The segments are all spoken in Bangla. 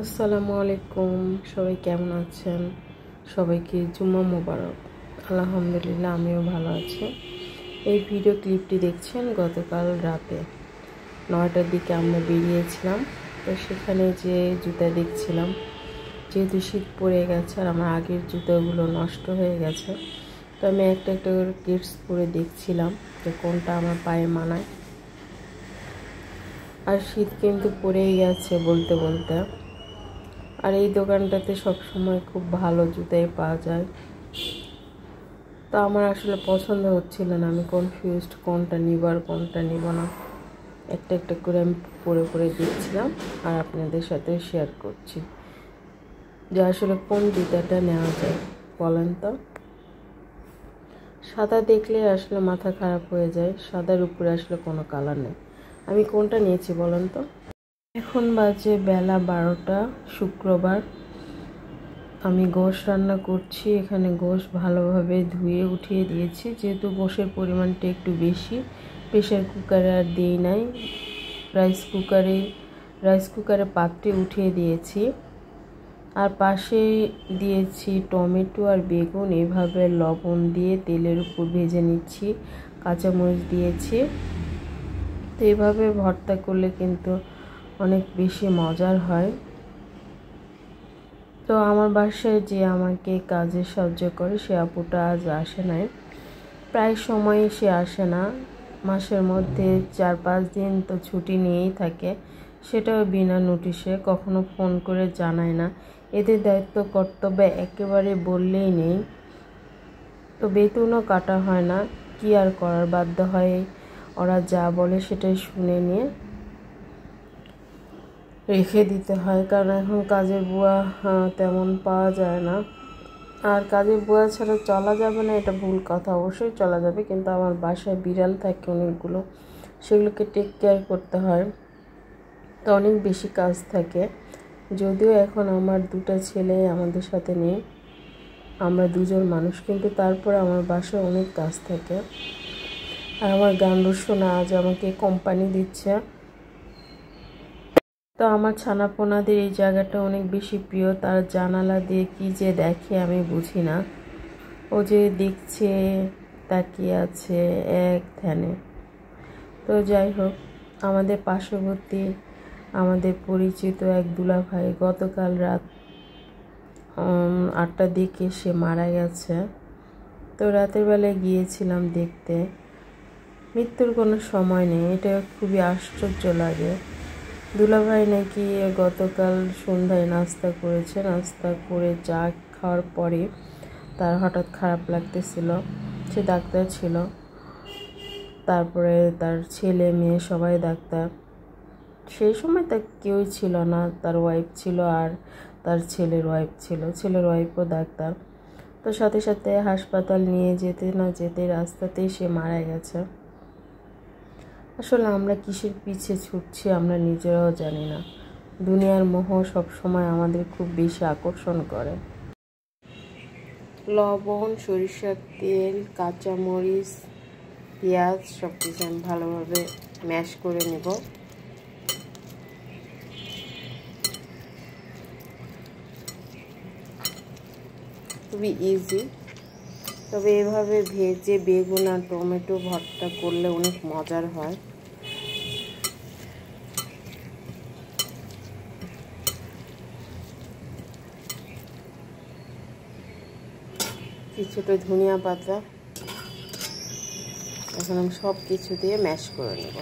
আসসালামু আলাইকুম, সবাই কেমন আছেন? সবাইকে জুম্মা মোবারক। আলহামদুলিল্লাহ, আমিও ভালো আছি। এই ভিডিও ক্লিপটি দেখছেন গতকাল রাতে 9টার দিকে আমরা বেরিয়েছিলাম। তো সেখানে যে জুতা দেখছিলাম, যেহেতু শীত পড়ে গেছে আর আমার আগের জুতোগুলো নষ্ট হয়ে গেছে, তো আমি একটা একটা করে কিডস পরে দেখছিলাম যে কোনটা আমার পায়ে মানায়। আর শীত কিন্তু পড়েই গেছে বলতে বলতে। আর এই দোকানটাতে সবসময় খুব ভালো জুতাই পাওয়া যায়। তো আমার আসলে পছন্দ হচ্ছিল না, আমি কনফিউজড কোনটা নিব আর কোনটা নিব না। একটা একটা করে আমি পরে পরে দেখছিলাম আর আপনাদের সাথে শেয়ার করছি যে আসলে কোন জুতাটা নেওয়া যায়। বলেন তো, সাদা দেখলে আসলে মাথা খারাপ হয়ে যায়, সাদার উপরে আসলে কোনো কালার নেই। আমি কোনটা নিয়েছি বলেন তো? এখন বাজে বেলা 12টা, শুক্রবার। আমি গোশ রান্না করছি। এখানে গোশ ভালোভাবে ধুয়ে উঠিয়ে দিয়েছি, যেহেতু গোশের পরিমাণটা একটু বেশি। প্রেশার কুকারে আর দিই নাই, রাইস কুকারে পাত্রে উঠিয়ে দিয়েছি। আর পাশে দিয়েছি টমেটো আর বেগুন, এভাবে লবণ দিয়ে তেলের উপর ভেজে নিচ্ছি। কাঁচামরিচ দিয়েছি। তো এভাবে ভর্তা করলে কিন্তু অনেক বেশি মজার হয়। তো আমার বাসায় যে আমাকে কাজে সাহায্য করে সে আপুটা আজ আসে নাই, প্রায় সময় সে আসে না। মাসের মধ্যে 4-5 দিন তো ছুটি নিয়েই থাকে, সেটাও বিনা নোটিশে, কখনো ফোন করে জানায় না। এদের দায়িত্ব কর্তব্য একেবারে বললেই নেই। তো বেতনও কাটা হয় না, কি আর করার, বাধ্য হয় ওরা যা বলে সেটাই শুনে নিয়ে রেখে দিতে হয়। কারণ এখন কাজের বুয়া তেমন পাওয়া যায় না। আর কাজের বুয়া ছাড়া চলা যাবে না এটা ভুল কথা, অবশ্যই চলা যাবে, কিন্তু আমার বাসায় বিড়াল থাকে অনেকগুলো, সেগুলোকে টেক কেয়ার করতে হয়। তো অনেক বেশি কাজ থাকে। যদিও এখন আমার 2টা ছেলে আমাদের সাথে নেই, আমরা 2জন মানুষ, কিন্তু তারপরে আমার বাসায় অনেক কাজ থাকে। আর আমার গান্ডুর সোনা আজ আমাকে কোম্পানি দিচ্ছে। তো আমার ছানাপোনাদের এই জায়গাটা অনেক বেশি প্রিয়। তার জানালা দিয়ে কি যে দেখে আমি বুঝি না। ও যে দেখছে, তাকিয়ে আছে এক ধ্যানে। তো যাই হোক, আমাদের পার্শ্ববর্তী আমাদের পরিচিত এক দুলাভাই গতকাল রাত 8টার দিকে সে মারা গেছে। তো রাতের বেলায় গিয়েছিলাম দেখতে। মৃত্যুর কোনো সময় নেই, এটা খুবই আশ্চর্য লাগে। দুলাভাই নাকি গতকাল সন্ধ্যায় নাস্তা করেছে, নাস্তা করে চা খাওয়ার পরে তার হঠাৎ খারাপ লাগতেছিল। সে ডাক্তার ছিল, তারপরে তার ছেলে মেয়ে সবাই ডাক্তার। সেই সময় তার কেউই ছিল না, তার ওয়াইফ ছিল আর তার ছেলের ওয়াইফ ছিল, ছেলের ওয়াইফও ডাক্তার। তো সাথে সাথে হাসপাতাল নিয়ে যেতে না যেতে রাস্তাতেই সে মারা গেছে। আসলে আমরা কিসের পিছে ছুটছি আমরা নিজেরাও জানি না। দুনিয়ার মোহ সবসময় আমাদের খুব বেশি আকর্ষণ করে। লবণ, সরিষার তেল, কাঁচামরিচ, পেঁয়াজ সব কিছু আমি ভালোভাবে ম্যাশ করে নেব। খুবই ইজি, তবে এভাবে ভেজে বেগুন আর টমেটো ভর্তা করলে অনেক মজার হয়। কিছুটা ধনিয়া পাতা, এখন আমি সব কিছু দিয়ে ম্যাশ করে নেব।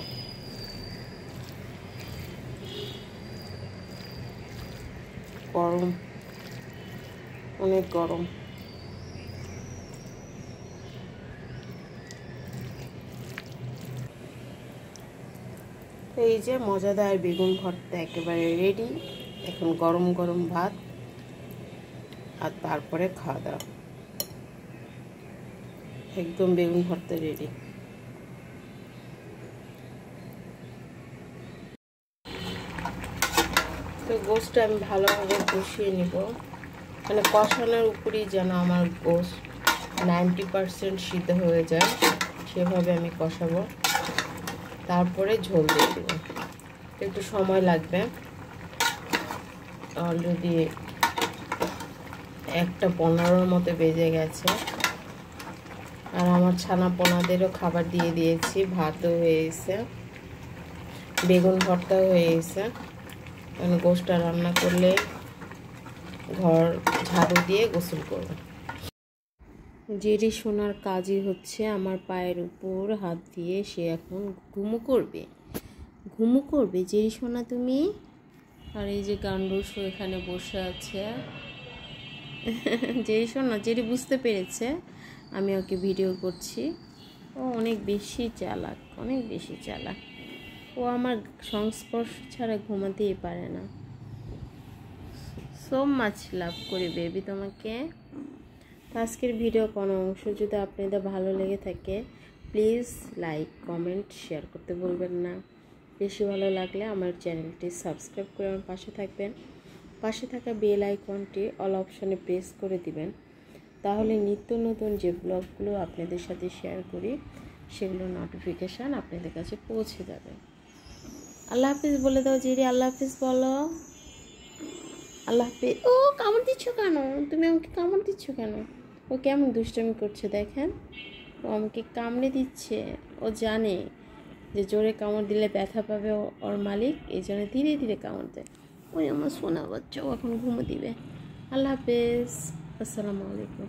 গরম, অনেক গরম। এই যে মজাদার বেগুন ভর্তা একেবারে রেডি। এখন গরম গরম ভাত আর তারপরে খাওয়া দাওয়া। একদম বেগুন ভর্তা রেডি। তো গোশটা আমি ভালোভাবে কষিয়ে নিব, মানে কষানোর উপরেই যেন আমার গোশ 90% সিদ্ধ হয়ে যায়, সেভাবে আমি কষাবো। তারপরে ঝোল দিয়ে দেবো, একটু সময় লাগবে। অলরেডি 1:15 মতো বেজে গেছে। আর আমার ছানা পোনাদেরও খাবার দিয়ে দিয়েছি, ভাতও হয়ে গেছে, বেগুন ভর্তাও হয়ে গেছে। আমি গোশটা রান্না করলে ঘর ঝাড়ু দিয়ে গোসল করব। জেরি সোনার কাজই হচ্ছে আমার পায়ের উপর হাত দিয়ে সে এখন ঘুমু করবে জেরি সোনা তুমি। আর এই যে গান্ডুসও এখানে বসে আছে। জেরি সোনা, জেরি বুঝতে পেরেছে আমি ওকে ভিডিও করছি। ও অনেক বেশি চালাক, ও আমার সংস্পর্শ ছাড়া ঘুমাতেই পারে না। সো মাচ লাভ করি বেবি তোমাকে। আজকের ভিডিও কোনো অংশ যদি আপনাদের ভালো লেগে থাকে প্লিজ লাইক, কমেন্ট, শেয়ার করতে ভুলবেন না। বেশি ভালো লাগলে আমার চ্যানেলটি সাবস্ক্রাইব করে আমার পাশে থাকবেন। পাশে থাকা বেল আইকনটি অল অপশনে প্রেস করে দিবেন, তাহলে নিত্য নতুন যে ব্লগগুলো আপনাদের সাথে শেয়ার করি সেগুলো নোটিফিকেশান আপনাদের কাছে পৌঁছে যাবে। আল্লাহ হাফিজ বলে দাও জেরি, আল্লাহ হাফিজ বলো। আল্লাহ হাফিজ। ও কামড় দিচ্ছ কেন তুমি? আমাকে কামড় দিচ্ছ কেন? ও কেমন দুষ্টামি করছে দেখেন, ও আমাকে কামড়ে দিচ্ছে। ও জানে যে জোরে কামড় দিলে ব্যথা পাবে ওর মালিক, এই জন্য ধীরে ধীরে কামড় দেয়। ওই আমার সোনা বাচ্চা, ও এখন ঘুমো দিবে। আল্লাহ হাফেজ, আসসালামু আলাইকুম।